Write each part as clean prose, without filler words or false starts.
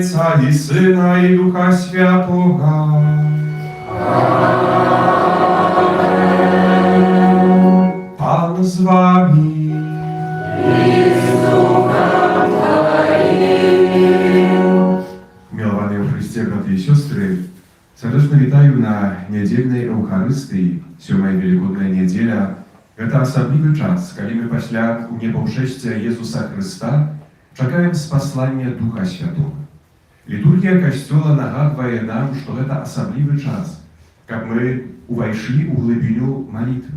Отця і Сина, і Духа Святого. Пан з вами. Miłowane w Chryście, braty i siostry, serdecznie witaję na niedzielnej Eucharystii, 7 Wielkodna Niedziela. To особливий час, коли ми після небовшестя Єсуса Христа чекаємо спаслання Духа Святого. Литургия Костела нагадывает нам, что это особливый час, как мы увошли в глубину молитвы,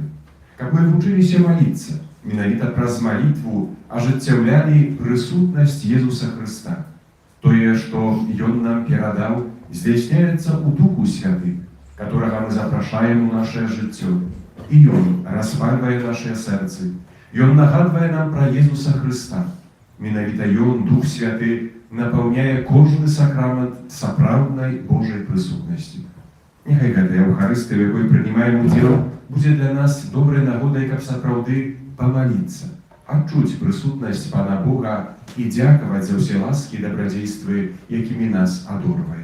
как мы научились молиться, менавіта праз молитву оживляли присутность Иисуса Христа. То, что Он нам передал, здійсняется у Духу Святым, которого мы запрошаем в наше життя. И Он распаливает наше сердце, и Он нагадывает нам про Иисуса Христа. Менавіта Он, Дух Святый, наполняє кожний сакрамент справдної Божої присутності. Нехай ця Евхаристія, в якій приймаємо уділ, буде для нас доброю нагодою, як справді помолитися, відчути присутність Пана Бога і дякувати за всі ласки і добродійства, якими нас одурює.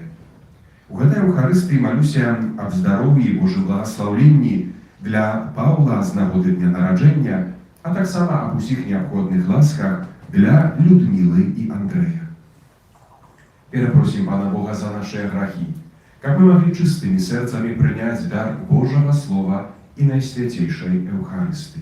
У цій Евхаристії молюся об здоров'ї і Божому благословенні для Павла з нагоди дня народження, а так само об усіх необхідних ласках для Людмили і Андрея. Перепросим Пана Бога за наши грехи, как мы могли чистыми сердцами принять дар Божьего Слова и Наисвятейшей Евхаристии.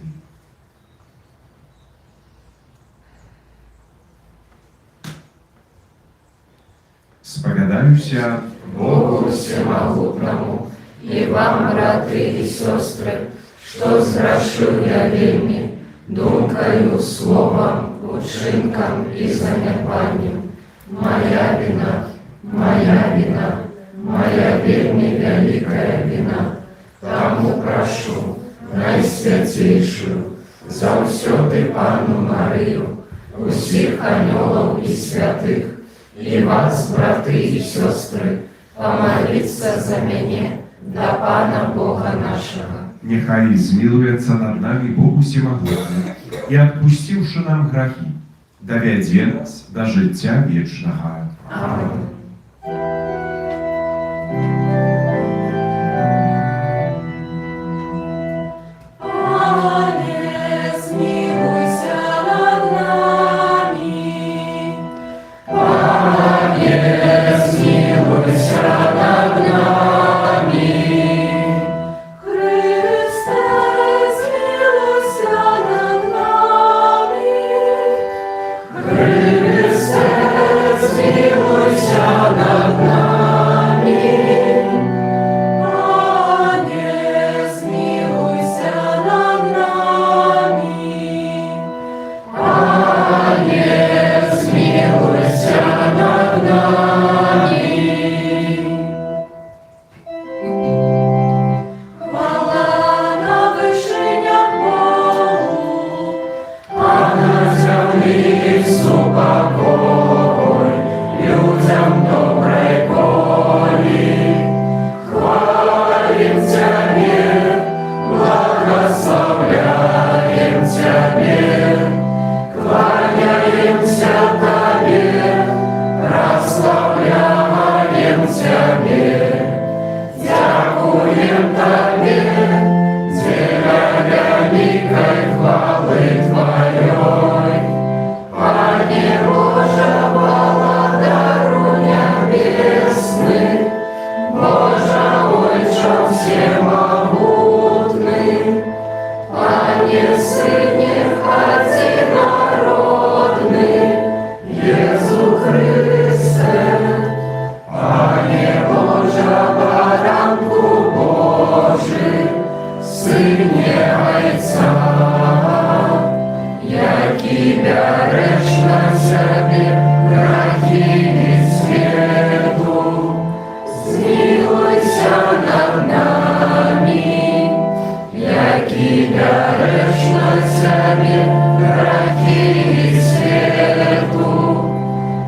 Споведаюся Богу Всемогутному и вам, браты и сестры, что зграшив я вельми, думкою, словом, учинком и занепанням. Моя вина, моя вельми великая вина. Тому прошу Найсвятейшую, завсёды Панну Марию, усіх анёлов и святых, и вас, браты и сестры, помолиться за меня до Пана Бога нашего. Нехай змилуется над нами Богу Всемогутній и, отпустивши нам грехи, доведе нас до життя вічного. Аминь.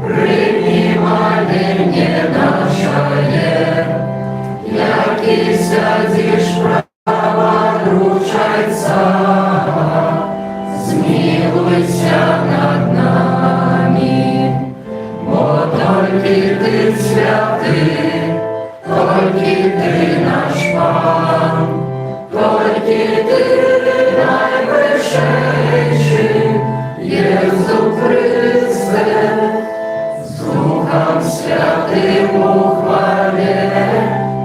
Прийми моління наше, Тільки ти наш Пан, тільки ти найвищий, Єсу Христе, з Духом Святим у хвалі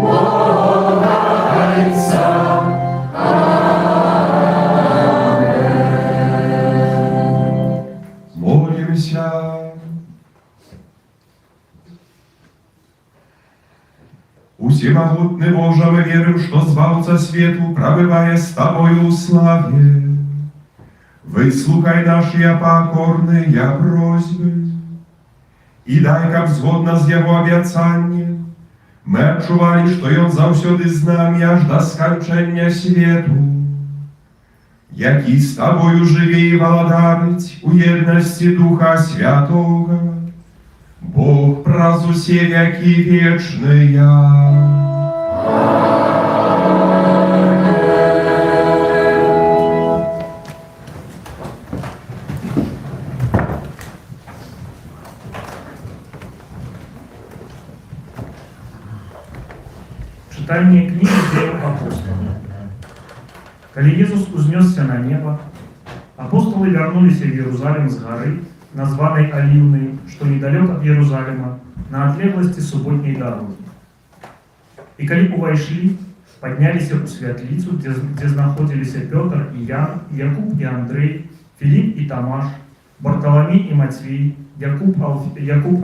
Бога Отця. Молимся. Всемогутный Боже, мы верим, что Збавца свету, пробывая с Тобою в славе, выслухай наши покорные просьбы, и дай, как згодно з Его обіцяння, ми відчували, що Він завсюди з нами аж до скончання світу, який з Тобою живе і володарить у єдності Духа Святого, Бог праз усе веки вечные. Читание книги Деяний апостолов. Коли Иисус узнесся на небо, апостолы вернулись в Иерусалим с горы, названной Оливной, что недалек от Иерусалима, на отлеглости субботней дороги. И коли увайшли, поднялись у святлицу, где находились Петр и Ян, Якуб и Андрей, Филипп и Тамаш, Бартоломей и Матвей, Якуб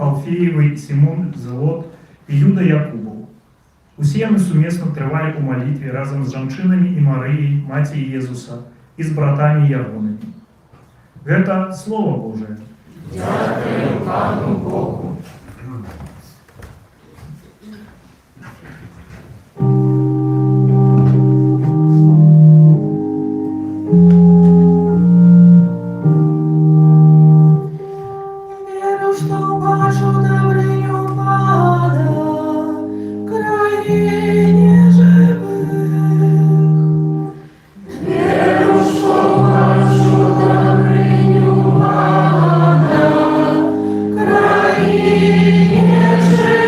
Алфеевый, Симон Зелот и Юда Якубов. Усе яны сумесна трывалі у малітве разам з жанчынамі і Марыяй, маці Езуса, і з братамі ягонымі. Гэта Слово Божие. Дякую Пану Богу. Веру, что бачу добрыню Пана, в краине живых. Веру, що бачу добриню Пана, в країні живих.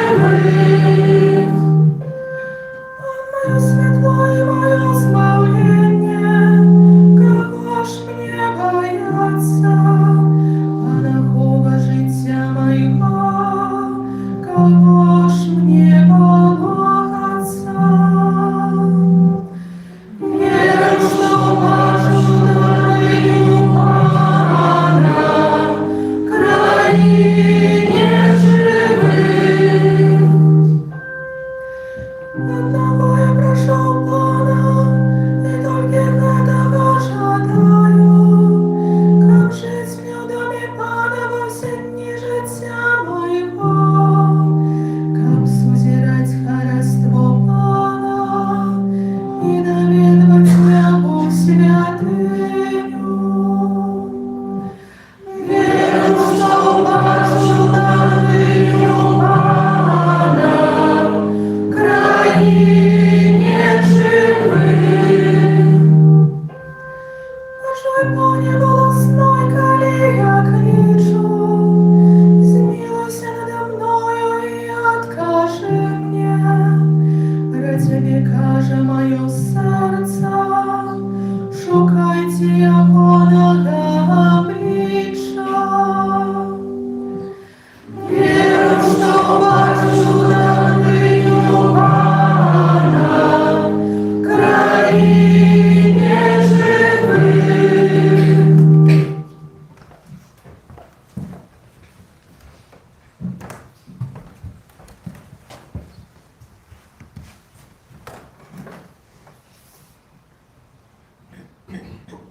Мое светло и мое избавление, кого ж мне бояться? Панахова життя моего, кого ж мне полохаться? Веру, що бачу добриню Пана, в країні живих. Одного я прошу Пана, и только этого жадаю, как жить мне в доме Пана во все дни життя моего, как сузирать хараство Пана и наведывать Его святыню. Веру, що бачу добриню Пана, в країні живих. Большой Пане волосной, коли я кричу, смилуйся надо мною и откажи мне. Про Тебе каже мое серце, шукайте ягоного обличчя. Веру, що бачу добриню Пана, в країні живих.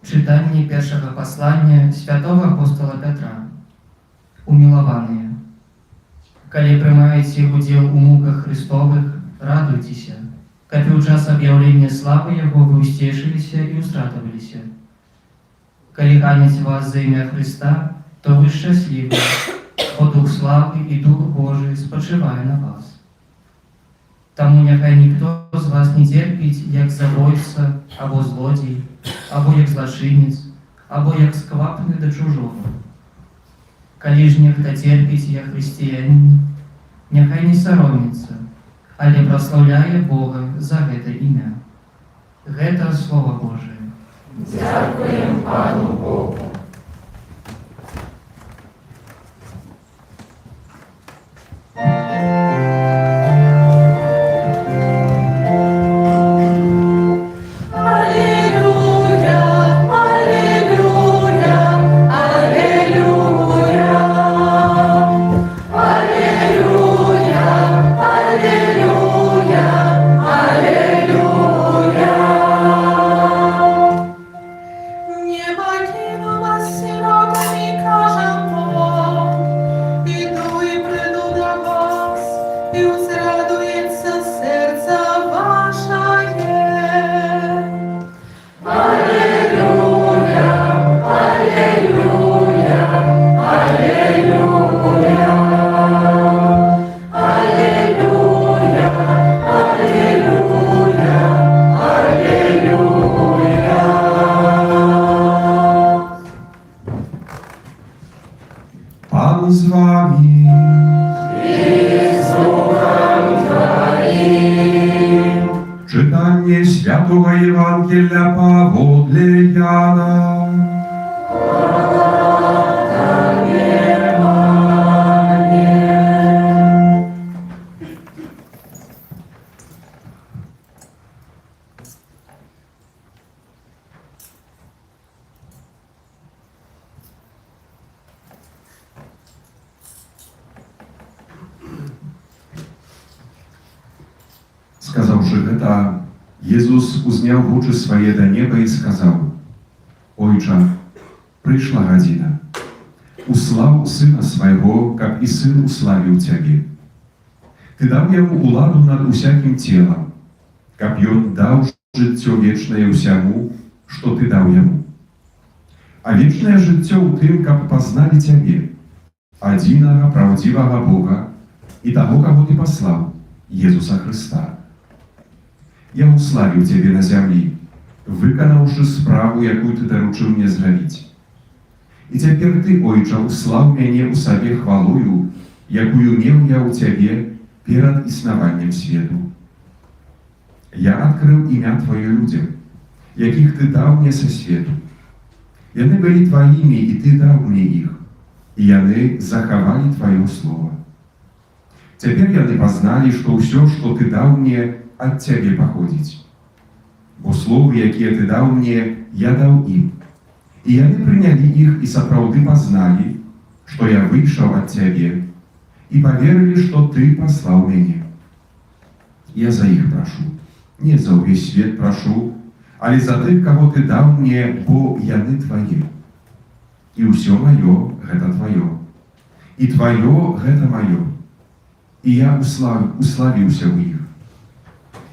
Читание першого послания святого апостола Петра. Умилованные, коли приймаєте удел у муках Христовых, радуйтеся, как у час объявления славы Его вы устешились и устратовались. Коли ганять вас за имя Христа, то вы счастливы, бо Дух славы и Дух Божий спочиває на вас. Тому нехай ніхто з вас не терпить, як забойця, або злодій, або як злочинець, або як сквапний до чужого. Коли ж нехто терпить, як християнин, нехай не соромиться, але праслаўляе Бога за гэта імя. Гэта Слова Божие. Дзякуем Пану Богу. Аллилуйя, аллилуйя, аллилуйя. Аллилуйя, аллилуйя, аллилуйя. Не покину вас сиротами, кажем вам, иду и приду до вас, и узрадуется сердце ваше. Аллилуйя, аллилуйя, аллилуйя. Аллилуйя, аллилуйя, аллилуйя. Pan z wami. Czytanie Świętego Ewangelia powodle Jana. Сказавши гэта, Jezus узняў вочы свае да неба і сказаў: Ojcze, прыйшла гадзіна. Услаў Сына свайго, каб і Сын уславіў Цябе. Ты даў Яму уладу над усякім целам, каб Ён даў жыццё вечнае ўсяму, што Ты даў Яму. А вечнае жыццё ў тым, каб пазналі Цябе, адзінага праўдзівага Бога і таго, каго Ты паслаў, Езуса Хрыста. Я уславіў Цябе на зямлі, выканаўшы справу, якую Ты даручыў мне зрабіць. І цяпер Ты, Ойча, услаў мяне ў сабе хвалою, якую меў я ў Цябе перад існаваннем свету. Я адкрыў імя Тваё людзям, якіх Ты даў мне са свету. Яны былі Тваімі, і Ты даў мне іх, і яны захавалі Тваё слово. Цяпер яны пазналі, што ўсё, што Ты даў мне, ад Цябе паходзіць. Бо словы, якія Ты даў мне, я даў ім. І яны прынялі іх і сапраўды пазналі, што я выйшаў ад Цябе, і паверылі, што Ты паслаў мяне. Я за іх прашу, не за ўвесь свет прашу, але за тых, каго Ты даў мне, бо яны Твае. І ўсё маё — гэта Тваё, і Тваё — гэта маё. І я уславіўся ў іх.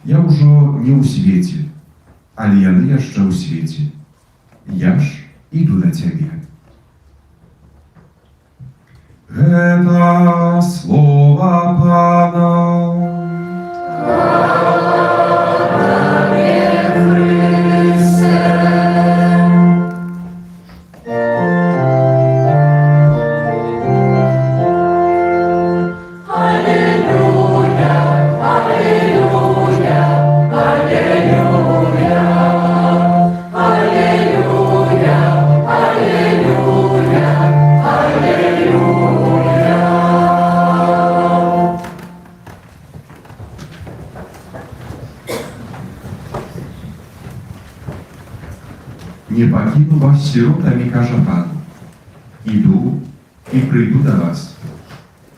Я ўжо не ў свеце, але яны яшчэ ў свеце. Я ж іду да Цябе. Гэта слова Пана. Не покину вас сиротами, каже Пан. Иду и приду до вас,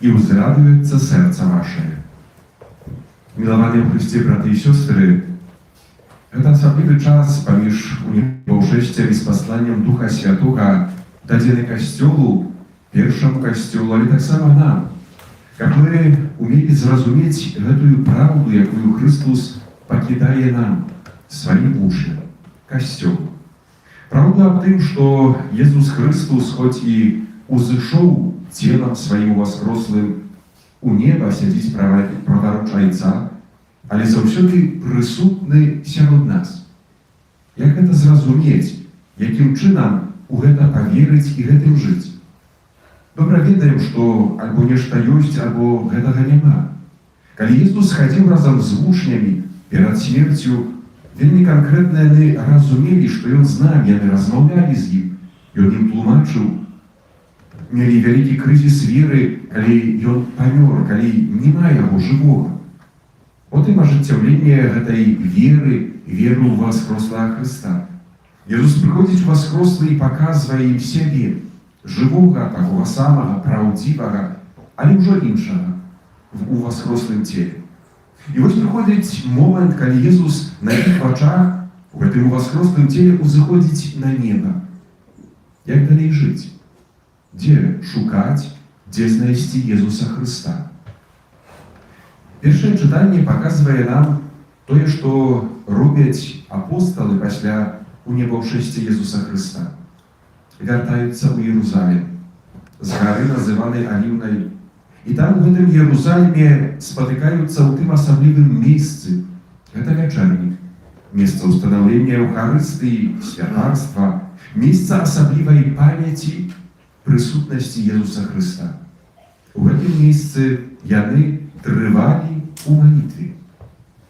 и узрадуется сердце ваше. Milowane w Chryście, braty i siostry, это особливый час поміж унебаўшэсцем і спасланнем Духа Святога дадзены Касцёлу, першаму Касцёлу, але таксама нам, каб мы умелі зразумець гэтую праўду, якую Христос пакідае нам, сваім вушам, Касцёлу. Правда аб тым, што Езус Христос, хоць і узышоў целам сваім уваскрослым у неба сядзіць праваруч Айца, але заўсёды прысутны сярод нас. Як гэта зразумець, якім чынам у гэта паверыць і гэтым жыць? Добра ведаем, што альбо нешта ёсць, альбо гэтага няма. Калі Езус хадзіў разам з вучнямі перад смерцю, вельмі канкрэтна яны разумелі, што ён з намі, яны размаўлялі з ім, ён ім тлумачыў, мелі вялікі крызіс веры, калі ён памёр, калі няма яго жывога. Потым ажыццяўленне гэтай веры ў воскреслага Хрыста. Езус прыходзіць воскреслы і паказвае ім сябе, жывога, такога самага, праўдзівага, але ўжо іншага, у воскреслым целе. І вось прыходзіць момант, калі Езус на іх вачах у гэтым воскреслым целе узыходзіць на неба. Як далей жыць? Дзе шукаць, дзе знайсці Езуса Хрыста? Першае чытанне паказвае нам тое, што робяць апосталы пасля унебаўшэсця Езуса Хрыста. Вяртаюцца ў Єрусалим, з гары, называнай Аліўнай. І там у гэтым Єрусаліме спатыкаюцца ў тым асаблівым месцы. Гэта вячэрнік, месца ўстанаўлення Еўхарыстыі, святарства, месца асаблівай памяці прысутнасці Езуса Хрыста. У гэтым месцы яны трывалі ў малітве.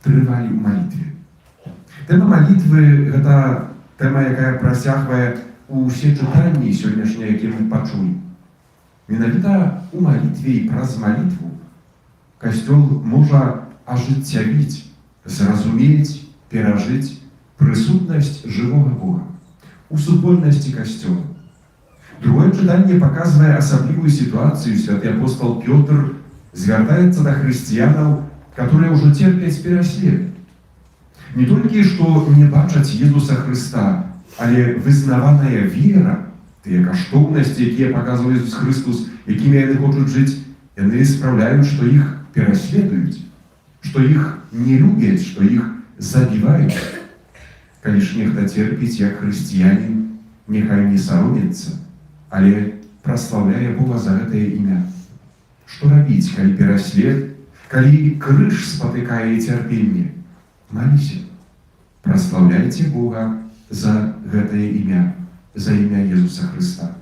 Трывалі ў малітве. Тэма малітвы – гэта тэма, якая працягвае ўсе чытанні сённяшнія, якія мы пачулі. Менавіта ў малітве і праз малітву Касцёл можа ажыццявіць, зразумець, перажыць прысутнасць жывога Бога у супольнасці Касцёла. Другое чытанне паказвае асаблівую сітуацыю. Святы апостол Пётр звяртаецца да хрысціянаў, которые ўжо церпяць пераслед. Не толькі што не бачаць Езуса Хрыста, але вызнаваная вера, тыя каштоўнасці, якія паказвае Ісус Христос, якімі яны хочуць жыць, яны спраўляюць, што іх пераследуюць, што іх не любяць, што іх забіваюць. Калі ж нехта церпіць як хрысціянін, няхай не саромецца, але праслаўляе Бога за гэтае імя. Што рабіць, калі пераслед, калі крыж спатыкае цярпенне? Маліся, праслаўляйце Бога за гэтае імя, за імя Езуса Хрыста.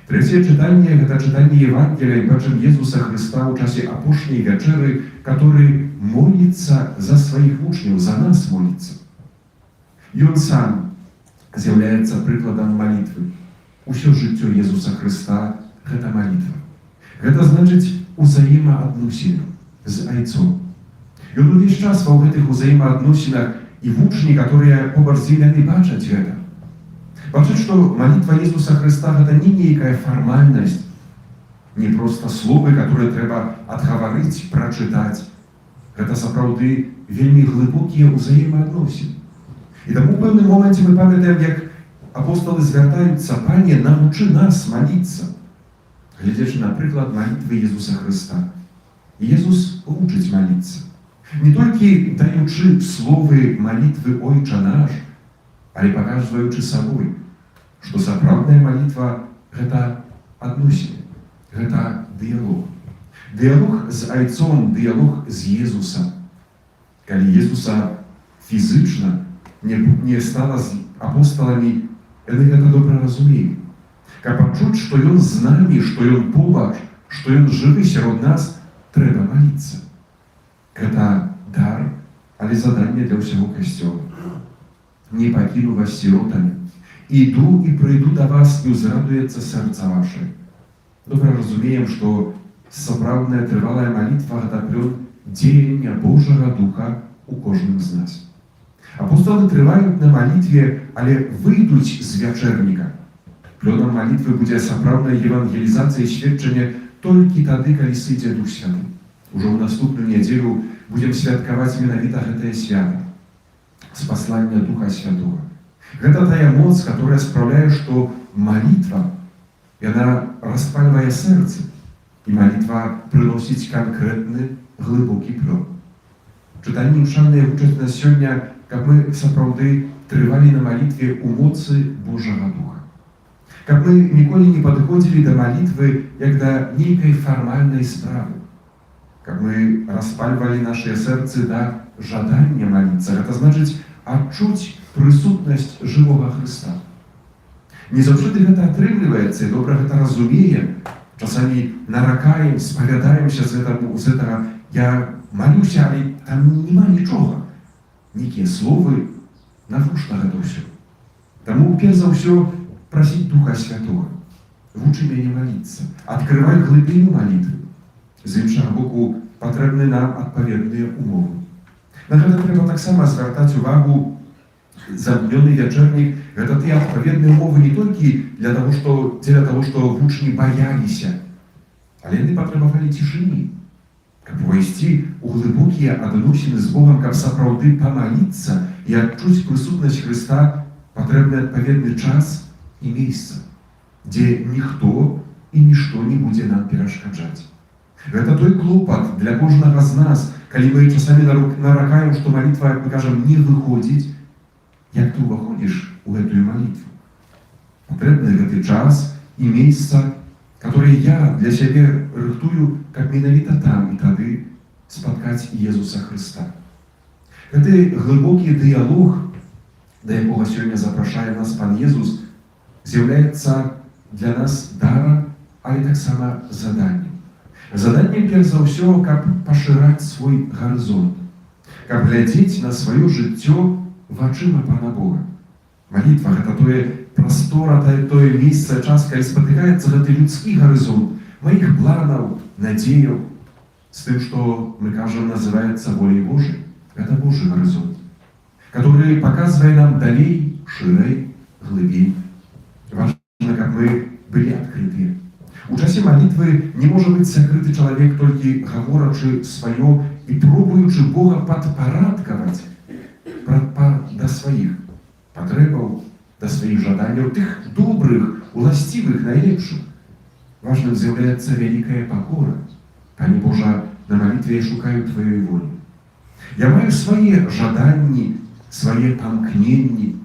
Трэцяе чытанне – гэта чытанне Евангелия, і бачым Езуса Хрыста ў часе апошняй вячэры, который моліцца за сваіх вучняў, за нас моліцца. Ён сам з'яўляецца прыкладам малітвы. Усё жыццё Езуса Хрыста – гэта малітва. Гэта значыць узаемаадносіны з Айцом. Ён увесь час ва гэтых узаемаадносінах, і вучні, которые побач з ім, яны бачаць гэта. Бачаць, што малітва Езуса Хрыста – гэта не нейкая фармальнасць, не проста словы, которые трэба адгаварыць, прачытаць. Гэта сапраўды вельмі глыбокія ўзаемаадносіны. І таму ў пэўным моменце мы памятаем, як апосталы звяртаюцца: «Пане, навучы нас маліцца», глядзячы на прыклад малітвы Езуса Хрыста. І Езус вучыць маліцца. Не толькі даючы словы малітвы «Ойча наш», але паказваючы сабой, што сапраўдная малітва – гэта адносіны, гэта дыялог. Дыялог з Айцом, дыялог з Езусам. Калі Езуса фізычна не стала з апосталамі, яны гэта добра разумелі. Каб пачуць, што ён з намі, што ён побач, што ён жывы сярод нас, трэба маліцца. Гэта дар, але заданне для ўсяго Касцёла. «Не пакіну вас сіротамі, іду і прыйду да вас, і ўзрадуецца сэрца ваше». Добра разумеем, што сапраўдная трывалая малітва – гэта плён дзеяння Божага Духа у кожным з нас. Апосталы трываюць на малітве, але выйдуць з вячэрніка. Плёнам малітвы будзе сапраўдная евангелізацыя і сведчанне толькі тады, калі сыдзе Дух Святы. Ужо ў наступную нядзелю будзем святкаваць менавіта гэтае свята – спаслання Духа Святого. Гэта тая моц, которая спраўляе, што малітва, яна распальвае сэрцы, і малітва прыносіць канкрэтны глыбокі плён. Чытанні мшальныя вучаць нас сёння, каб мы сапраўды трывалі на малітве ў моцы Божага Духа. Каб мы ніколі не падыходзілі да малітвы як да нейкай фармальнай справы. Каб мы распальвалі нашыя сэрцы да жадання маліцца. Гэта значыць адчуць прысутнасць жывога Хрыста. Не заўсёды гэта атрымліваецца, і добра гэта разумеем. Часамі наракаем, спавядаемся з гэтага: «Я малюся, але там нема нічога. Нейкія словы, навошта гэта ўсё? Таму перш за ўсё прасіць Духа Святого. Вучы мяне маліцца, адкрывай глыбіню малітвы. З іншага боку, патрэбны нам адпаведныя умовы. На гэта трэба таксама звяртаць увагу. Замднёны вячэрнік – гэта тыя адпаведныя умовы не толькі дзеля таго, што вучні баяліся, але яны патрабавалі цішыні. Каб увайсці ў глыбокія адносіны з Богам, каб сапраўды памаліцца і адчуць прысутнасць Хрыста, патрэбны адпаведны час і месца, дзе ніхто і нішто не будзе нам перашкаджаць. Гэта той клопат для кожнага з нас, калі мы часамі наракаем, што малітва, як мы кажам, не выходзіць. Як ты ўваходзіш у гэтую малітву? Патрэбны гэты час і месца, которые я для сябе рыхтую, каб менавіта там і тады спаткаць Езуса Хрыста. Гэты глыбокі дыялог, да якога сёння запрашае нас Пан Езус, з'яўляецца для нас дарам, але таксама заданнем. Заданнем, перш за ўсё, каб пашыраць свой гарызонт, каб глядзець на сваё жыццё вачыма Пана Бога. Малітва – гэта прастора, тое месца, час, калі спатыкаецца гэты людскі гарызонт маіх планаў, надзеяў, з тым, што мы кажам, называецца волей Божай. Гэта Божий гарызонт, который паказвае нам далей, шырэй, глыбей. Важна, каб мы былі адкрытыя. У часе малітвы не можа быць закрыты чалавек, толькі гаворачы сваё і пробуючы Бога падпарадкаваць да сваіх патрэбаў, да сваіх жаданняў, тых добрых, уласцівых, найлепшых. Важным з'яўляецца вялікая пакора. Пане Божа, на малітве я шукаю Тваёй волі. Я маю свае жаданні, свае памкненні.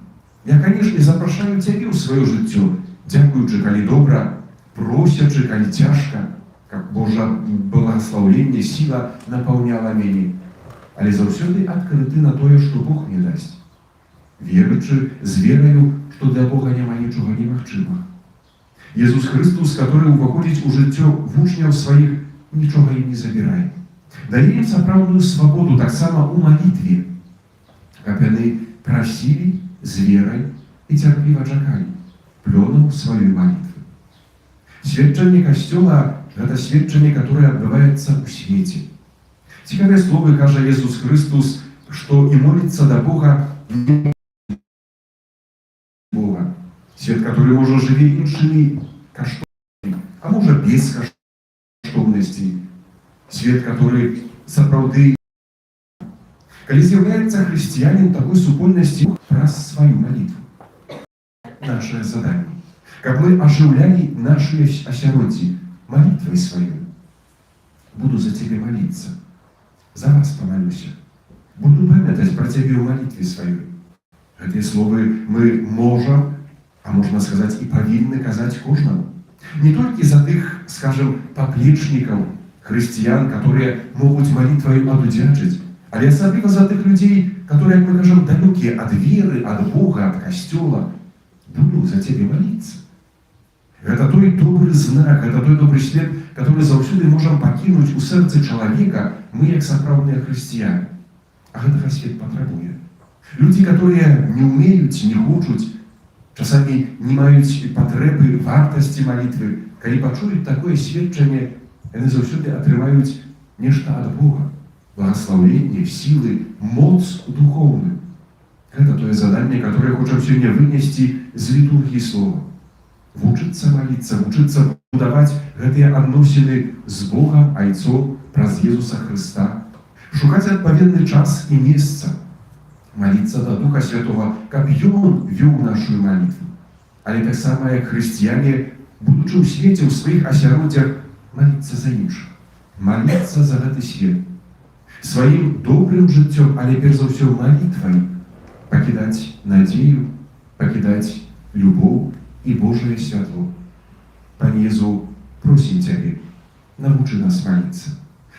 Я, канешне, запрашаю Цябе ў сваё жыццё, дзякуючы, калі добра, просячы, калі цяжка, каб Божа благаслаўленне, сіла напаўняла мяне. Але заўсёды адкрыты на тое, што Бог мне дасць. Веручы з вераю, што для Бога няма нічога немагчымага. Езус Хрыстус, который уваходзіць у жыццё вучняў сваіх, нічога ім не забірае. Дае ім сапраўдную свабоду таксама ў малітве, каб яны прасілі з верай і цярпліва чакалі плёнаў сваёй малітвы. Сведчанне Касцёла – гэта сведчанне, которое адбываецца ў свеце. Цікавыя словы кажа Езус Христос, што і моліцца да Бога не Бога. Свет, который можа жыве іншымі каштоўнасцямі, а можа без каштоўнасцей. Свет, который сапраўды. Калі з'яўляецца хрысціянін такой супольнасці праз сваю малітву. Наше заданне. Каб мы ажыўлялі нашыя асяроддзі малітвай сваёй. Буду за Цябе маліцца. За вас помолюся. Буду памятаць пра Цябе ў малітве сваёй. Гэтыя словы мы можам, а можна сказаць, і павінны казаць кожнаму. Не толькі за тых, скажем, паплечнікаў, хрысціян, которые могуць малітваю адудзячыць, але асабліва за тых людзей, которые, як мы кажам, далёкія ад веры, ад Бога, ад Касцёла. Буду за Цябе маліцца. Гэта той добры знак, гэта той добры свет, который заўсёды можам пакінуць у сэрцы чалавека мы, як сапраўдныя хрысціяне. А гэтага свет патрабуе. Людзі, которые не ўмеюць, не хочуць, часамі не маюць патрэбы, вартасці малітвы, калі пачуюць такое сведчанне, яны заўсёды атрымаюць нешта ад Бога, благаслаўленне, сілы, моц духоўную. Гэта тое заданне, которое хочам сёння вынесці з літургіі слова. Вучыцца маліцца, вучыцца будаваць гэтыя адносіны з Богам, Айцом, праз Езуса Хрыста, шукаць адпаведны час і месца, маліцца да Духа Святого, каб Ён вёў нашу малітву. Але таксама, як хрысціяне, будучы ў свеце, ў сваіх асяроддзях, маліцца за іншых, маліцца за гэты свет. Сваім добрым жыццём, але перш за ўсё малітвай, пакідаць надзею, пакідаць любоў і Божае святло. Пане Езу, просім Цябе, навучы нас маліцца.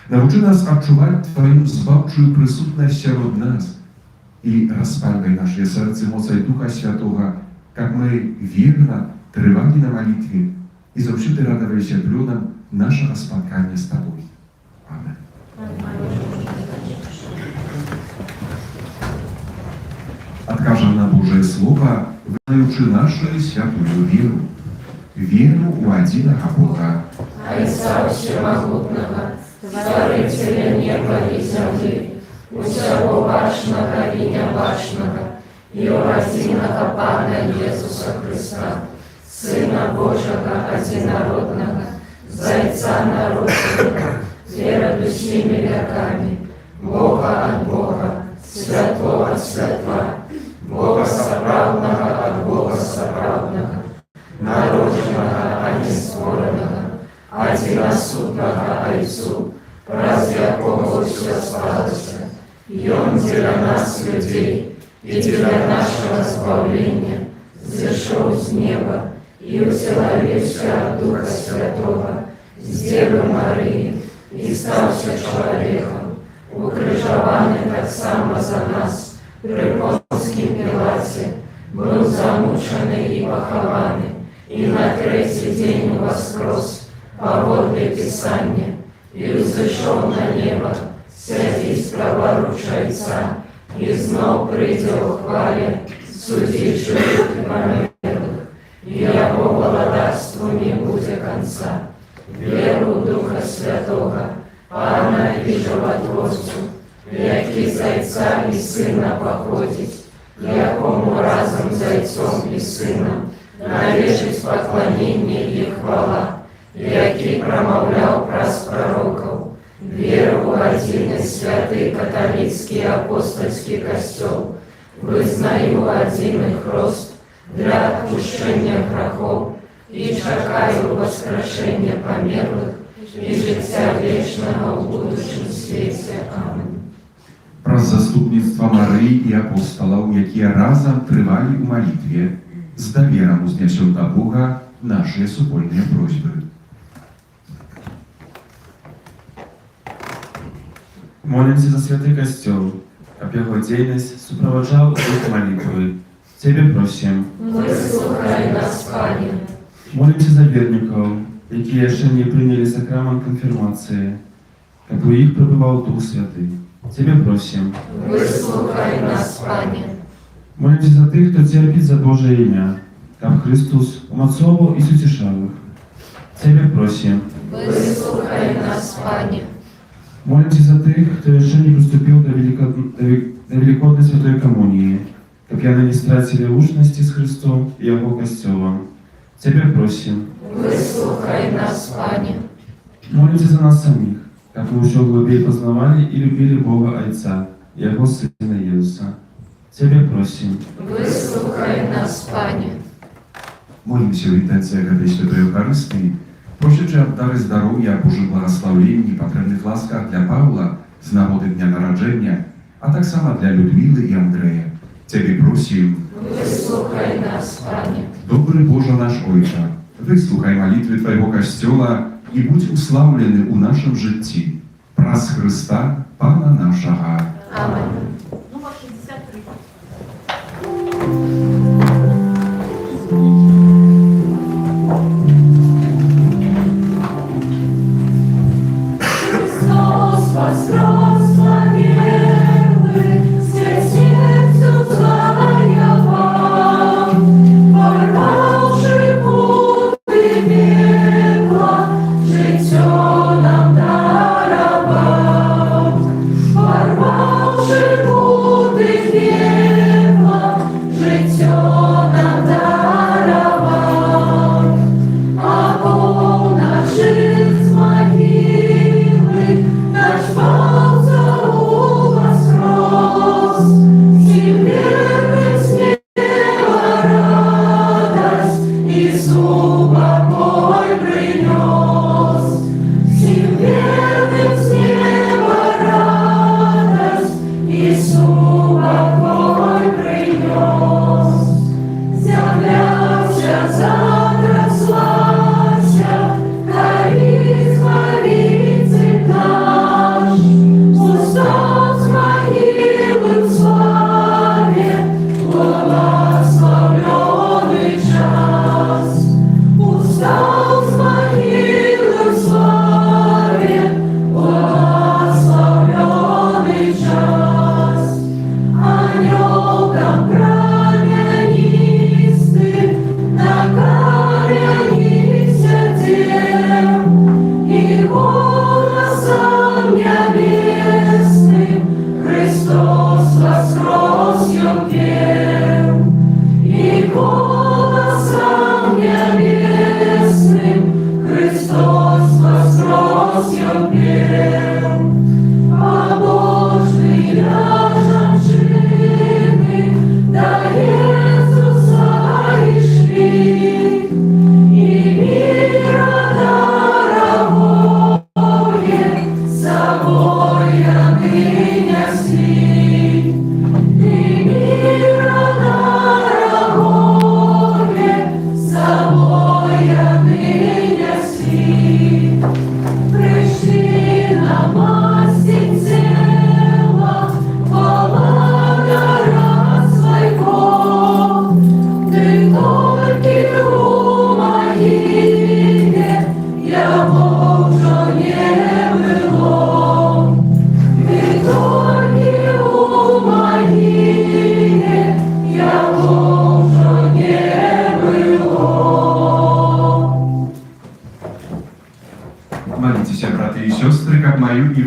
Навучы нас адчуваць Тваю збаўчую прысутнасць сярод нас і распальвай нашыя сэрцы моцай Духа Святога, каб мы верна трывалі на малітве і заўсёды радаваліся плёнам нашага спаткання з Табой. Амен. Откажем на Божие Слово, выдаючи нашу святую веру. Веру у одиного Бога. Отца Всемогутного, Творителя неба и земли, усего вашного и невашного, и у одиного Пана Иисуса Христа, Сына Божьего Одинородного, Зайца народного, верующими веками, Бога от Бога, Святого от Святла, Бога соправдного от Бога соправдного, народного, а не створенного, одиносудного Отцу, разве кого все сталося, и Он для нас, людей, и для нашего избавления, зашел с неба и уселовился от Духа Святого, с Девы Марии, и стався человеком, укрыжованный так само за нас, при Понским Пилате, был замученный и похованный, и на третий день воскрес, поводле Писания, и взошел на небо, сядись праворучайца, и знов придя в хвале, судить живых и померлых, и его владарству не будет конца. Веру Духа Святого, Пана и Животворцу, який Зайца и Сына походить, якому разом Зайцом и Сыном належить поклонение и хвала, який промовлял праз пророков, веру в один святый католицкий апостольский костел, вызнаю один их рост для отпущения грехов и чекаю воскрешения померлых и життя вечного в будущем свете. Аминь. Праз заступництва Марии і апостолів, які разом тривали у молитві, з довіром узнесем до Бога наші супольні просьби. Молимся за Святый Костел, как его деятельность сопровождал дух молитвы. Тебе просим. Выслухай нас, Пане. Молимся за верников, які ще не приняли сакрамент конфирмации, как у их пребывал Дух Святый. Тебе просим. Выслухай нас, Пане. Молимся за тих, хто терпит за Божие ім'я, как Христос умацовував і сутішав їх. Тебе просим. Выслухай нас, Пане. Молимся за тих, хто ще не приступил до Великодной Святой Коммунии, как я не стратили ушности с Христом и Его Костелом. Тебе просим. Выслухай нас, Пане. Молимся за нас самих, как мы еще глубее познавали и любили Бога Отца и Его Сына Иисуса. Тебе просим. Выслухай нас, Пане. Молимся в интенциях этой Святой Евхаристии, просячи обдары здоров'я, Божих благословень і потрібних ласках для Павла з нагоди Дня народження, а так само для Людмили і Андрея. Тебе просим. Выслухай нас, Пане. Добрый Боже наш Ойче, выслухай молитвы Твоего Костела и будь уславлены у нашем житті. Праз Христа, Пана нашего. Аминь. Номер 63. Христос воскрес, славелый, здесь сердцу славя вам, порвавший путы пекла, життя нам даровал, порвавший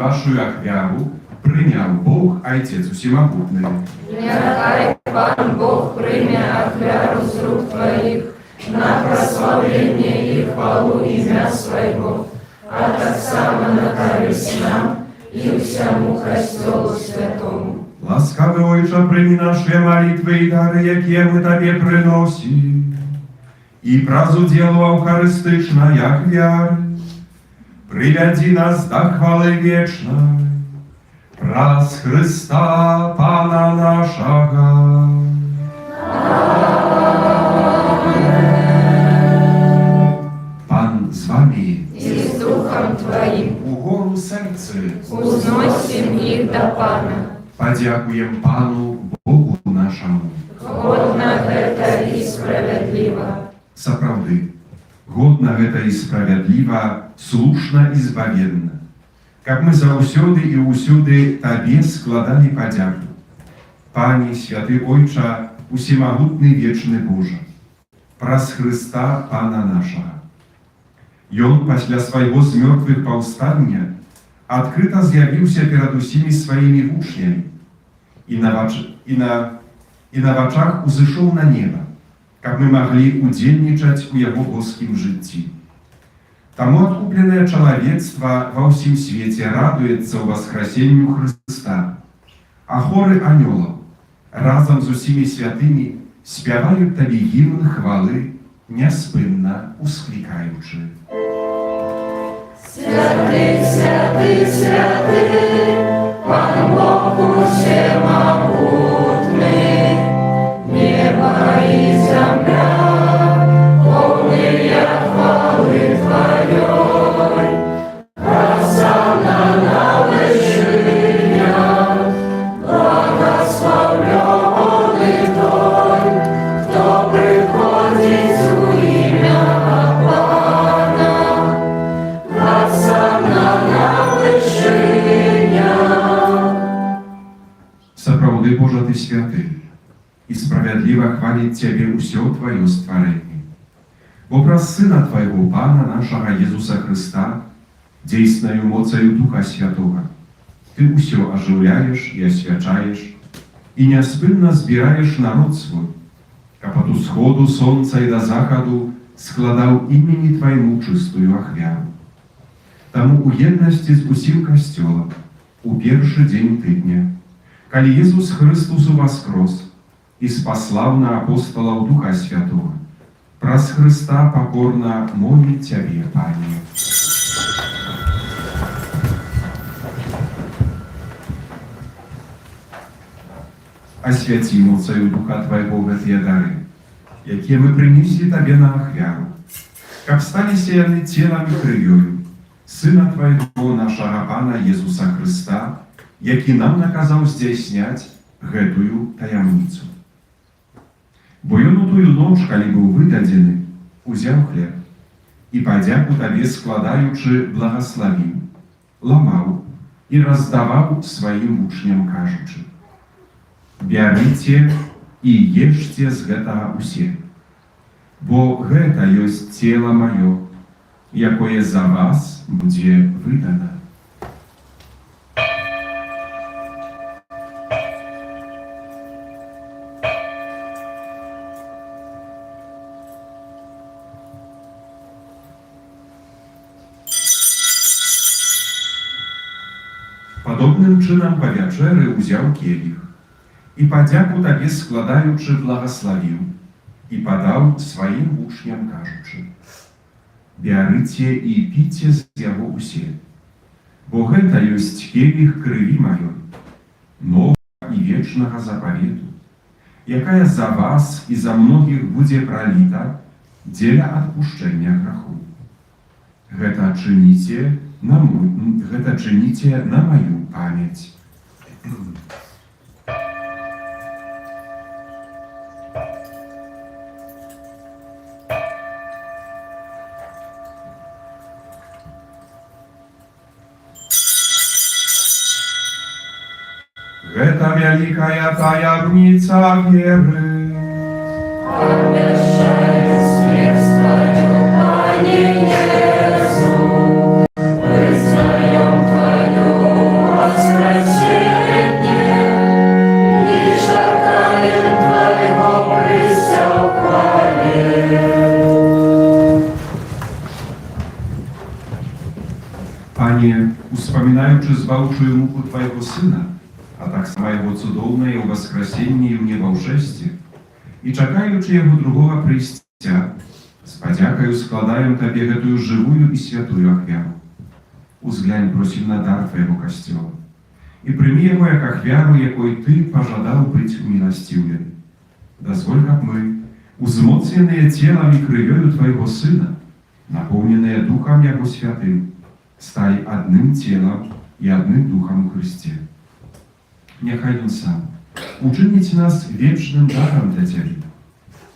вашу ахвяру принял Бог, Отец Всемогутный. Нехай Пан Бог прийме ахвяру з рук Твоїх на прославлення і хвалу ім'я Своєго, а так само на користь нам і всьому Костьолу Святому. Ласкавый Ойче, прими наши молитвы и дары, яке мы Тебе приносим, и празу делу Евхаристичной ахвяры. Приведи нас до хвалы вечной, праз Христа Пана нашего. Пан з вами, І з Духом Твоїм угору серце, узносим їх до Пана. подякуем Пану Богу нашему. Годно гэта і справедливо. Сапраўды, годна гэта і справядліва, слушна і збавенна, каб мы заўсёды і ўсюды Табе складалі падзяку. Пане, святы Ойча, усемагутны вечны Божа, праз Хрыста Пана нашага. Ён пасля свайго з мёртвых паўстання адкрыта з'явіўся перад усімі сваімі вучнямі і на вачах узышоў на неба, каб мы маглі удзельнічаць у яго боскім жыцці. Таму адкупленае чалавецтва ва ўсім свеце радуецца ў васкрасенню Хрыста, а хоры анёлаў разам з усімі святымі спяваюць Табе гімн хвалы, няспынна усклікаючы. Святый, святый, святый, Пан Бог всемогутный, небо и земля, полные хвалы Твоей. Хосанна на вышинях, благословленный Той, кто приходит в имя Пана. Хосанна на вышинях. Сапраўды, Божа, Ты святы, і справядліва хваліць Цябе ўсё Тваё стварэнне. Бо праз Сына Твайго, Пана нашага Езуса Хрыста, дзейснаю моцаю Духа Святога, Ты ўсё ажыўляеш і асвячаеш, і няспынна збіраеш народ свой, каб ад усходу сонца і да захаду складаў імені Твайму чыстую ахвяру. Таму у еднасці з усім касцёлам у першы дзень тыдня, калі Езус Хрыстус уваскрос і спаслаў на апосталаў Духа Святога, праз Хрыста пакорна моліць Цябе, Пане. Асвяці моцаю Духа Твайго гэтыя дары, якія мы прынеслі Табе на ахвяру, каб сталіся яны целам і крывёю Сына Твайго, нашага Пана Езуса Хрыста, які нам наказаў здзяйсняць гэтую таямніцу. Бо ён у тую ноч, калі быў выдадзены, узяў хлеб і падзяку Табе складаючы благаславіў, ламаў і раздаваў сваім вучням, кажучы: «Бярыце і ешце з гэтага усе, бо гэта ёсць цела маё, якое за вас будзе выдана». Падобным чынам па вячэры ўзяў келіх і падзяку Табе складаючы благаславіў і падаў сваім вучням, кажучы: «Бярыце і піце з яго усе, бо гэта ёсць келіх крыві маёй, новага і вечнага запавету, якая за вас і за многіх будзе праліта дзеля адпушчэння граху. Гэта чыніце на маю памяць». Гэта вялікая таямніца веры. Обещаю смерть Твою, Пане Иисус, вызнаем Твою przeżywajuszy zbałczую muku Twojego Syna, a tak samo Jego cudowne воскресение и в небаўшэсце, и чакаючы Яго другого прыйсця, з падзякаю складаем Табе гэтую жывую і святую ахвяру. Узглянь, просім, на дар Твоего касцёла, и прими его як ахвяру, якой Ты пожадал быть умилостивлен. Дозволь, как мы, узмоцненные телом и крывёю Твоего Сына, наполненные Духом Его Святым, стали одним телом и одним Духом в Христе. Нехай Он сам учинить нас вечным даром для Тебя,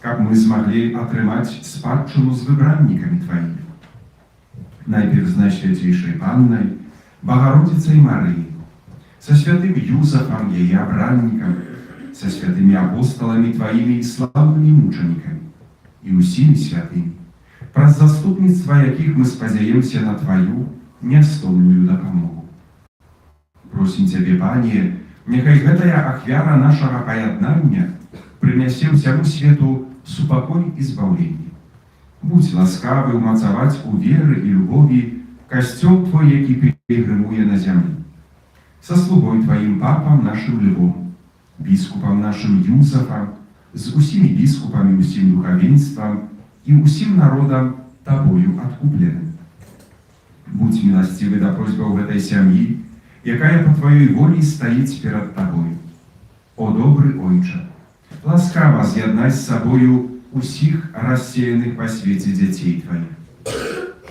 как мы смогли отрымать спадщину с выбранниками Твоими. Найперв с Найсвятейшей Панной, Богородицей Марией, со святым Юзефом, ее обранником, со святыми апостолами Твоими и славными мучениками, и усими святыми, праз заступництва яких мы сподзяемся на Твою неостомную допомогу. Просим Тебе, Пане, нехай гэтая ахвяра нашего пояднання принесе всему свету супокой и избавление. Будь ласкавы умацаваць у веры и любови костел Твой, який перегрымуе на земле. Со слугой Твоим папам нашим Львом, бискупом нашим Юзефом, с усими бискупами, усим духовенством и усим народом Тобою откупленным. Будь милостивый до просьбы этой семьи, якая по Твоей воле стоит перед Тобою. О добрый Ойче, ласкаво з'єднай с собою усіх рассеянных по свете детей Твоих,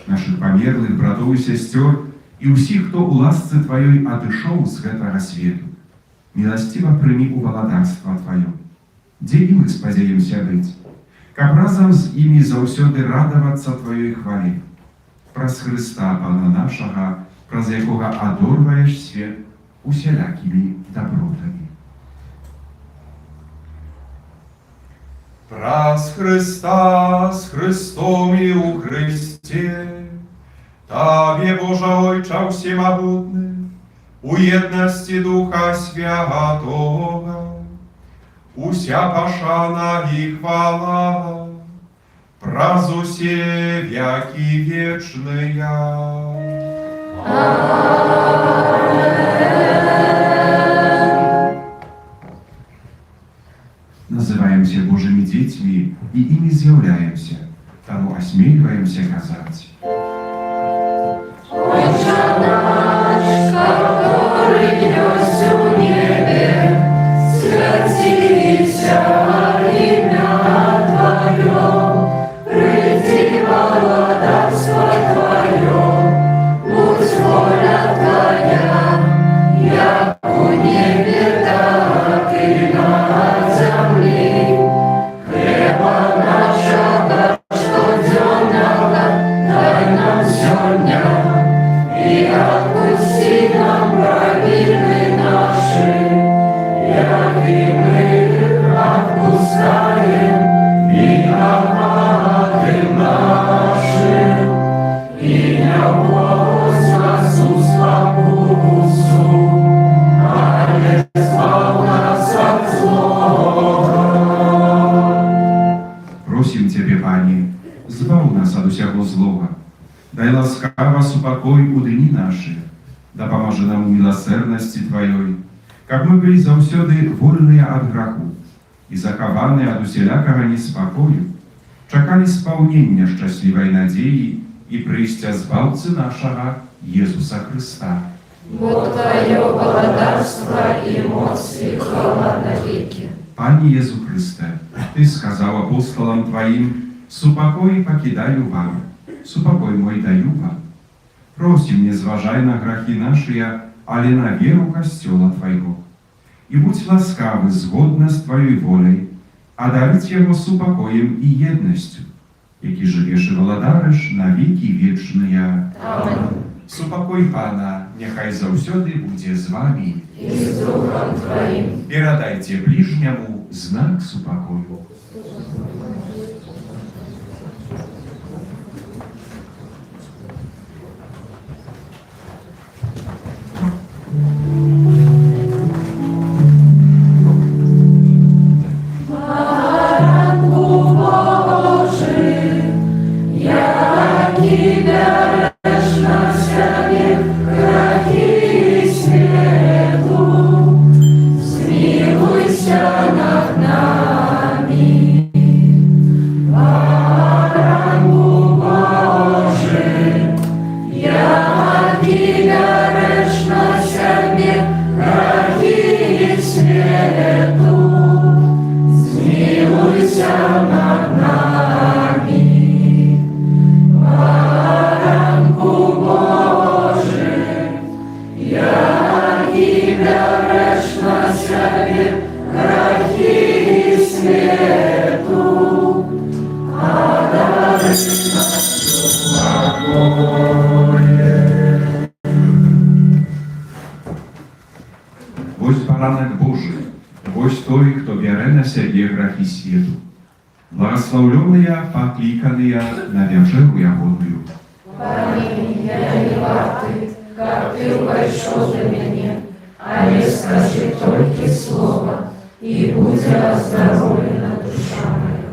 наших померлых братов и сестер, и усіх, кто у ласцы Твоей отышоў с гэтага свету. Милостиво прими у володарства Твое, где и мы спадзяемся быть, каб разом с ими заўсёды радоваться Твоей хвале. Праз Христа, Пана нашага, праз якога адорваеш свет усялякими добротами. Праз Христа, с Христом и у Христе, Табе, Боже Ойча всемогутный, у едности Духа Святого, уся пошана и хвала, праз усе веки вечные. Называемся Божьими детьми и ими з'являемся, тому осмеливаемся казать. Отче наш, который есть в небе, святится имя Твое, приди володарство Твое, будь воля Твоя, як у небе, так и на земле. Хлеба нашего штодневного дай нам сегодня, и отпусти нам провины наши, як и мы отпускаем виноватым нашим, и не вводь нас в спокусу, а избавь нас от злого. Просим Тебе, Пане, збав нас от усяго злого, дай ласкаво супокой у дни наши, да поможи нам у милосердности Твоей, как мы были заўсёды вольные от граху и захованные от усялякого неспокою, чакали исполнения счастливой надеи и прыйсця збаўцы нашего Иисуса Христа. Бо Твое благодарство и моц и хвала навеки. Пане Иисус Христе, Ты сказал апостолам Твоим: «Супокой покидаю вам, супокой мой даю вам». Просим, не зважай на грахи наши, але на веру костела Твоего. И будь ласкавы згодно с Твоей волей, одарить его супокоем и едностью, які живеш и владариш на веки вечные. Аминь. Супокой Пана, нехай заўсёды буде з вами. И с Духом Твоим. Передайте ближнему знак супокою. Баранку Божий, який береш на себе грехи Zmiłuйся над нами. Baranku Boży, jak wybierasz na siebie grachy światu, zmiłuйся над нами. Baranku Boży, jak wybierasz na siebie grachy światu, a dajesz nas spokoje. Вось баранак Божий, вось той, хто бярэ на сябе грахі свету. Благословленыя, пакліканыя на вячэру ягоную. Пане, я не варты, как ты войшов до меня, але скажи только слово, и будет оздоровлена душа моя.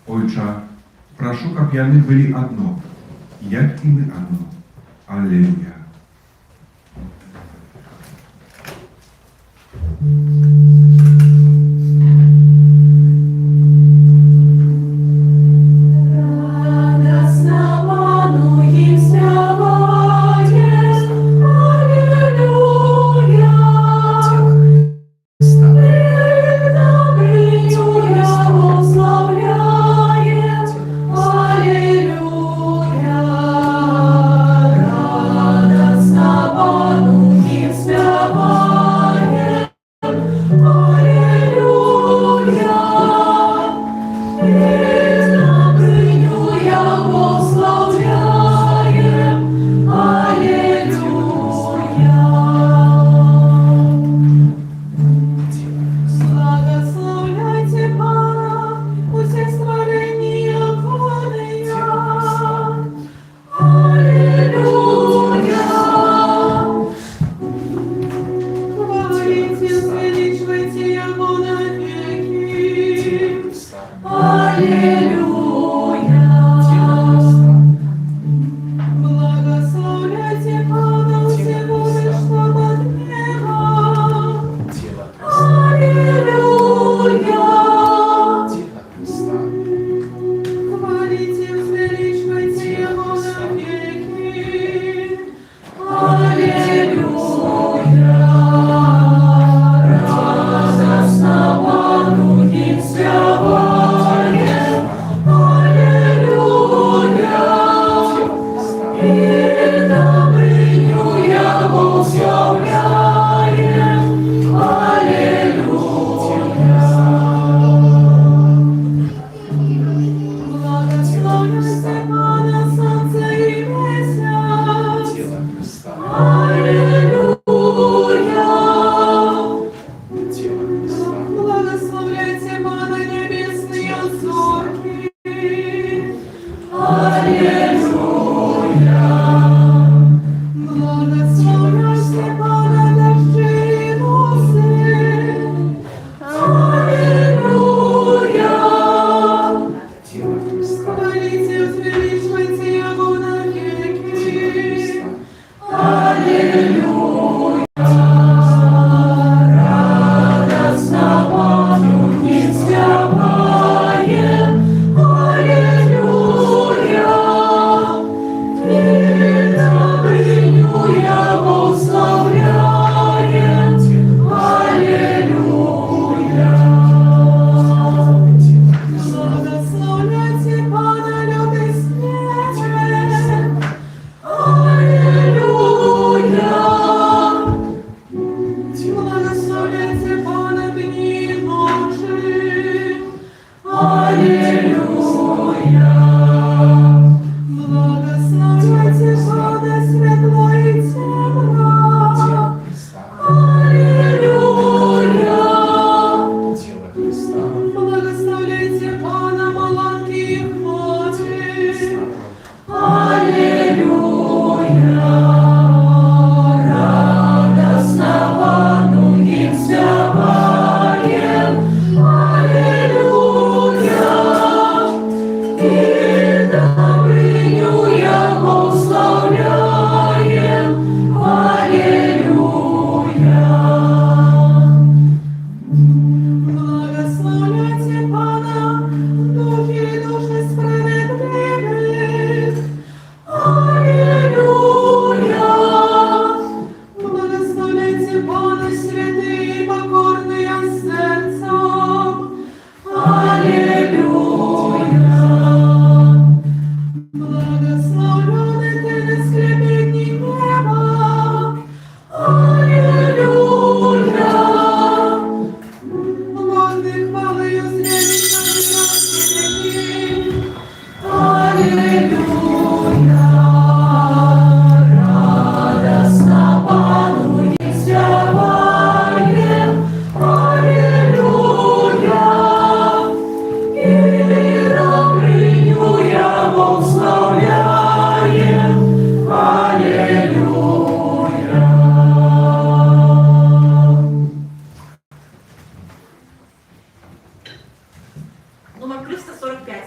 Ojcze, прошу, каб яны былі адно, як і мы адно. Аллилуйя. Радостно Пану им спеваем, Аллилуйя. Предобрыню Его славляем, Аллилуйя. Радостно Пану им спеваем, Аллилуйя. Предобрыню Его славляем, Аллилуйя. Благословляйте Бога, все створения Божия. Аллилуйя. Хвалите, возвеличивайте Его навеки. Аллилуйя. Благословляйте Бога, все Божьи, что под небом. Аллилуйя. Хвалите, возвеличивайте Его навеки. Аллилуйя. Радостно Пану им спеваем. духи и души справедливых. Аллилуйя! Благословляйте Бога, святые и покорные сердцем. Аллилуйя! Благословенный ты на скреплении неба. Аллилуйя! Божьей хвалою зрелища прекрасный. Аллилуйя! Радостно Пану испеваем. Аллилуйя! И рабыню Его славляем. Аллилуйя! Номер 345.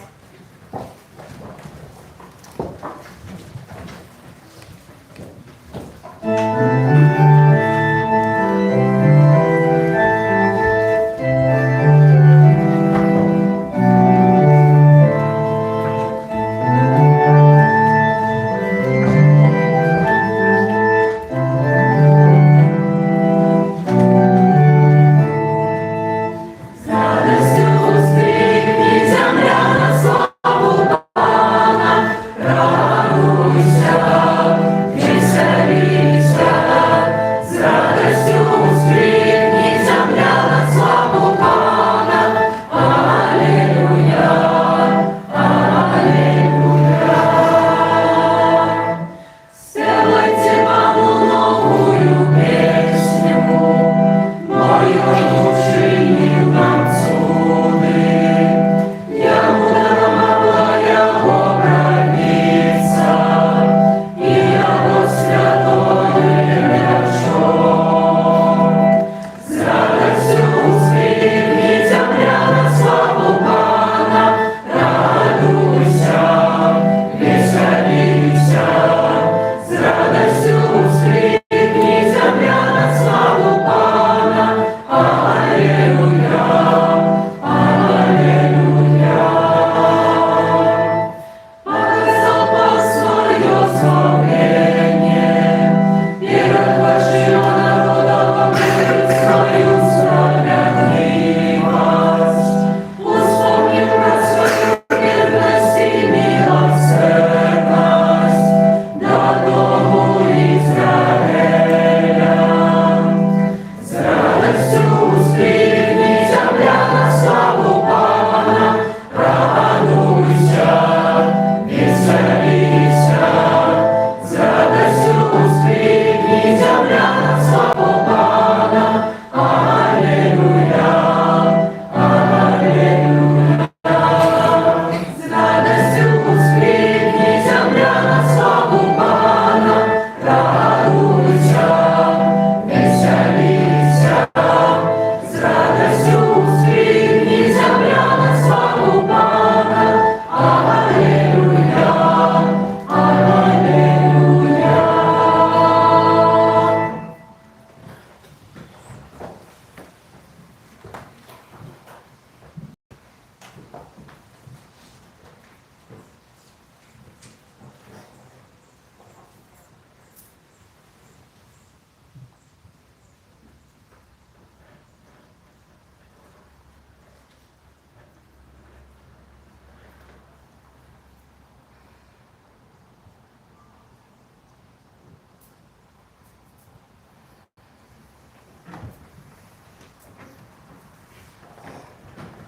Радостью вскрикни, земля на славу Бога, радуйся, веселися. С радостью вскрикни, земля на славу Бога. Аллилуйя, аллилуйя. Спевайте Пану новую песню, мою души не вам суды. Ему дана Его граница, и Его святое мячо. С радостью вскрикни, земля на славу Бога, радуйся, веселися. С радостью вскрикни, земля на славу Бога. Аллилуйя, аллилуйя. Показал свое славление, и развощил народов открыть свою справедливость. Вспомнив про свою верность и милосердность до дому Израиля. С радостью вскрикни, земля на славу Бога, радуйся, веселися. С радостью вскрикни, земля на славу Бога. Аллилуйя, аллилуйя. С радостью вскрикни, земля на славу Бога, радуйся, веселися. С радостью вскрикни, земля на славу Бога. Аллилуйя, аллилуйя.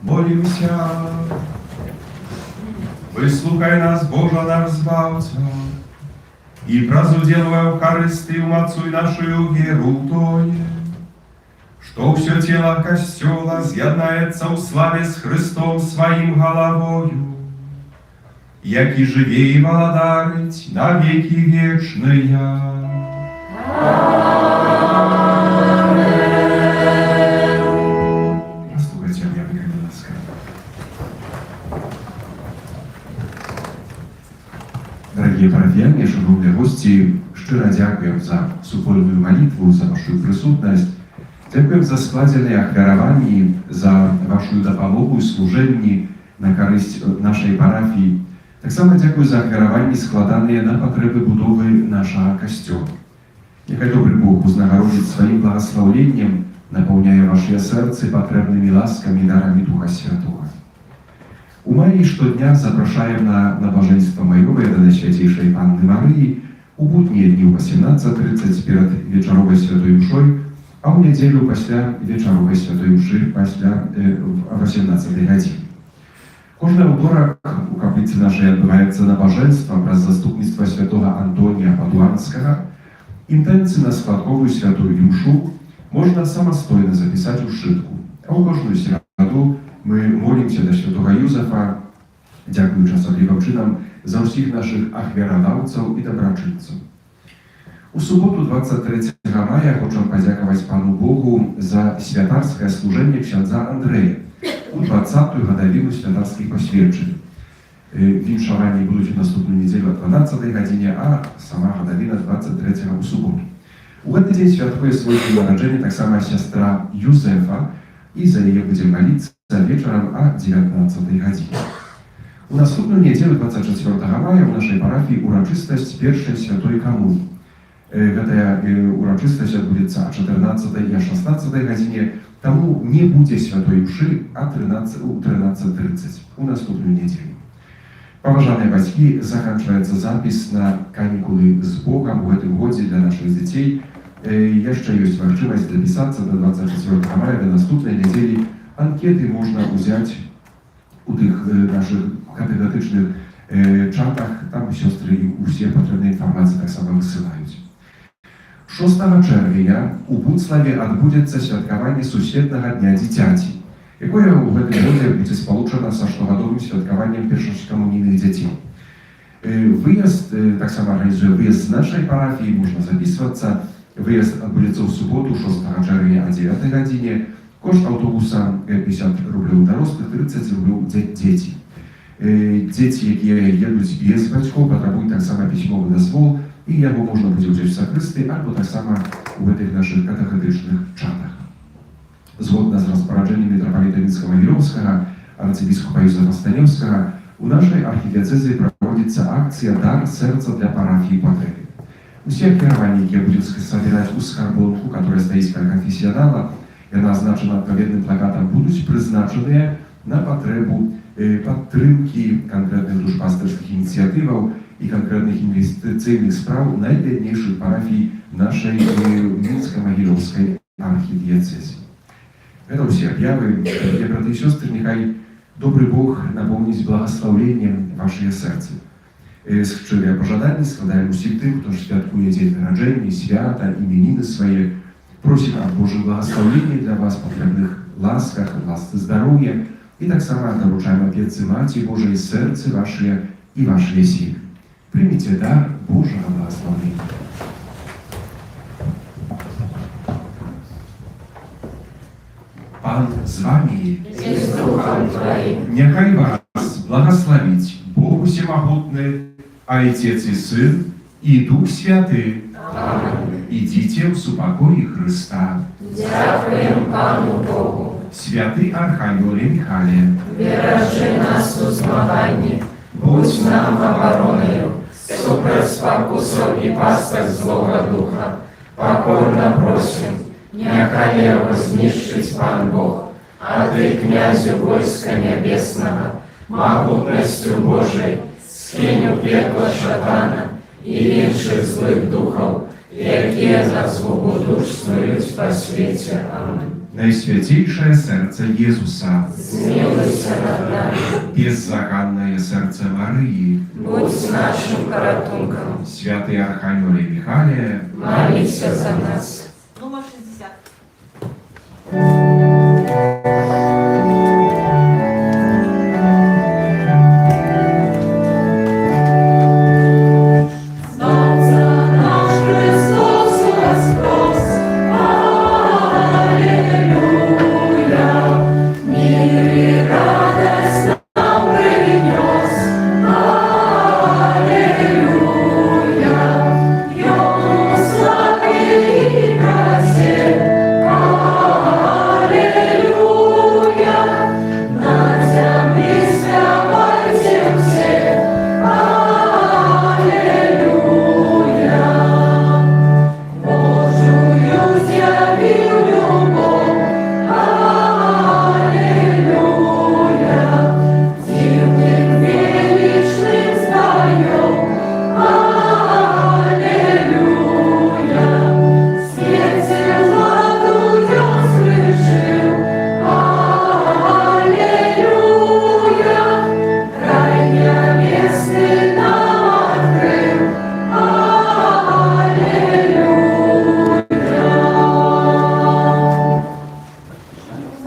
Молимся. Выслухай нас, Боже наш Збавца, и празуделывай Евхаристию Отцу нашою веру Тое, что все тело Костела з'єднається у славе с Христом своим головою, яки живе и владарить на веки вечные. Послухайте меня, будь ласка. Дорогі парафіяни, шановні гості, щиро дякуємо за супольну молитву, за вашу присутність. Дякуємо за складене ахвярование, за вашу допомогу і служенні на карысць нашай парафіі. Таксама дзякую за ахвяраванні, складаныя на патрэбы будовы нашага касцёла. Няхай добры Бог узнагародзіць сваім благаслаўленнем, напаўняе вашыя сэрцы патрэбнымі ласкамі і дарамі Духа Святога. У маі штодня запрашаем на набажэнства маёвае да Найсвяцейшай Панны Марыі у буднія дні ў 18:30 перад вечаровай святой мшой, а ў нядзелю пасля вечаровай святой мшы пасля 18 гадзіне. Кожны аўторак у капліцы нашай адбываецца набажэнства праз заступніцтва святога Антонія Падуанскага. Інтэнцыі на складковую святую мшу можна самастойна запісаць у сшытку. А ў кожную сераду мы молімся да святога Юзафа, дзякуючы асаблівым чынам за ўсіх нашых ахвярадаўцаў і дабрачынцаў. У суботу 23 мая хочам падзякаваць Пану Богу за святарскае служэнне ксяндза Андрэя у 20-ю гадавіну святарскіх пасведчань. Віншаванні будуць у наступную нядзелю о 12 гадзіне, а сама гадавіна 23 у суботу. У гэты дзень святкуе свой дзень нараджэння таксама сястра Юзефа, і за яе будзем маліцца вечарам о 19 гадзіне. У наступную нядзелю 24 мая ў нашай парафіі урачыстасць першай святой камуніі. Гэтая урачыстасць адбудзецца о 14 і о 16 гадзіне, таму не будзе святой мшы о 13:30 у наступную нядзелю. Паважаныя бацькі, заканчваецца запіс на канікулы з Богам у гэтым годзе для нашых дзяцей. Яшчэ ёсць магчымасць запісацца до 24 мая да наступнай нядзелі. Анкеты можна ўзяць у тых наших категатычных чатах, там сёстры усе патрэбныя інфармацыі таксама высылаюць. 6 чэрвеня у Буцлаве адбудзецца святкаванне сусветнага дня дзіцяці, якое ў гэтым годзе будзе спалучана са штогадовым святкаваннем першакамунійных дзяцей. Выезд таксама арганізуе выезд з нашай парафіі, можна запісвацца. Выезд адбудзецца ў суботу 6 чэрвеня о 9 гадзіне. Кошт аўтобуса 50 рублёў дарослых, 30 рублёў дзеці. Дзеці, якія едуць без бацькоў, патрабуюць таксама пісьмовы дазвол, і яго можна будзе ўзяць у сакрысты альбо таксама у гэтых нашых катехетычных чатах. Згодна з распараджэннем мітрапаліта Мінска-Магілёўскага, арцыбіскупа Юзефа Станеўскага, у нашай архідыяцэзы праводзіцца акцыя «Дар сэрца для парафіі Патрэбы». Усе ахвяраванні, якія будуць сабіраць у скарбонку, которая стаіць каля канфесіянала, яна азначана адпаведным плакатам, будуць прызначаныя на патрэбу падтрымкі канкрэтных душпастырскіх ініцыятываў і канкрэтных інвестыцыйных спраў найбяднейшых парафій нашай Мінска-Магілёўскай архідыяцэзы. Гэта ўсе аб'явы. Для браты і сёстры, няхай добры Бог напоўніць благаслаўленнем вашыя сэрцы. Шчырыя пажаданні складаем усім тым, хто святкуе дзень нараджэння, свята, імяніны свае. Просім ад Божых благаслаўленні для вас, патрэбных ласках, ласцы здароўя, і таксама даручаем апецы Маці Божай сэрцы вашыя і вашыя сілы. Прыміце дар Божага благаслаўлення. Пан з вами И с Духом Твоим. Няхай вас благословить Бог Всемогутный, Отец и Сын, и Дух Святый. Аминь. Идите в супокое Христа. Дякуем Пану Богу. Святый Архангеле Михайле, Бережи нас у змаганні, будь нам обороною, супроть спокусов и пасток злого духа. Покорно просим, някалі его знищить Пан Бог, а Ты, князю войска небесного, могутностью Божией, скинь у пекла шатана и інших злых духов, якія за згубу душ снують по свете. Аминь. Найсвятейшее сердце Иисуса, Змилуйся над нами, беззаконное сердце Марии, будь с нашим порятунком, святый Архангеле Михайле, молися за нас. Номер 60.